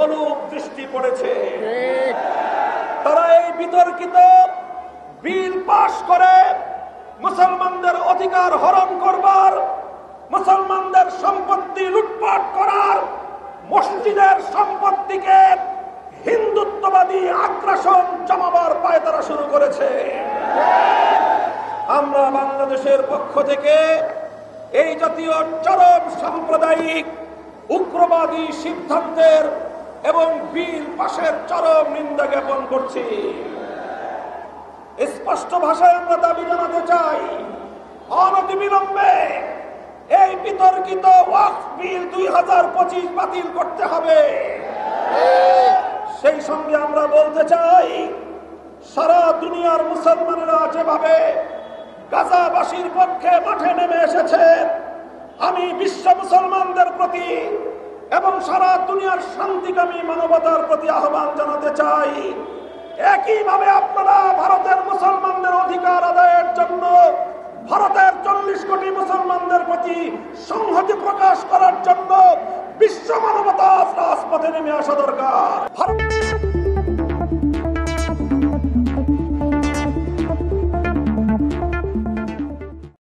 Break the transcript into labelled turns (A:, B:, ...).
A: অলুক দৃষ্টি পড়েছে। তারা এই বিতর্কিত বিল পাশ করে মুসলমানদের অধিকার হরণ করবার, মুসলমানদের সম্পত্তি লুটপাট করার, মসজিদের সম্পত্তিকে হিন্দুত্ববাদী আগ্রাসন জমাবার পায়তারা শুরু করেছে। আমরা বাংলাদেশের পক্ষ থেকে এই জাতীয় চরম সাম্প্রদায়িক উগ্রবাদী সিদ্ধান্তের এবং বিল পাশের চরম নিন্দা জ্ঞাপন করছি। স্পষ্ট ভাষায় আমরা দাবি জানাতে চাই, অনতিবিলম্বে এই বিতর্কিত ওয়াকফ বিল 2025 বাতিল করতে হবে। সেই সঙ্গে আমরা বলতে চাই, সারা দুনিয়ার মুসলমানেরা যেভাবে গাজাবাসীর পক্ষে মাঠে নেমে এসেছে, আমি বিশ্ব মুসলমানদের প্রতি এবং সারা দুনিয়ার শান্তিকামী মানবতার প্রতি আহ্বান জানাতে চাই, একইভাবে আপনারা ভারতের মুসলমানদের অধিকার আদায়ের জন্য ভারতের 40 কোটি মুসলমানদের প্রতি সংহতি প্রকাশ করার জন্য বিশ্ব মানবতা রাজপথে নেমে আসা দরকার।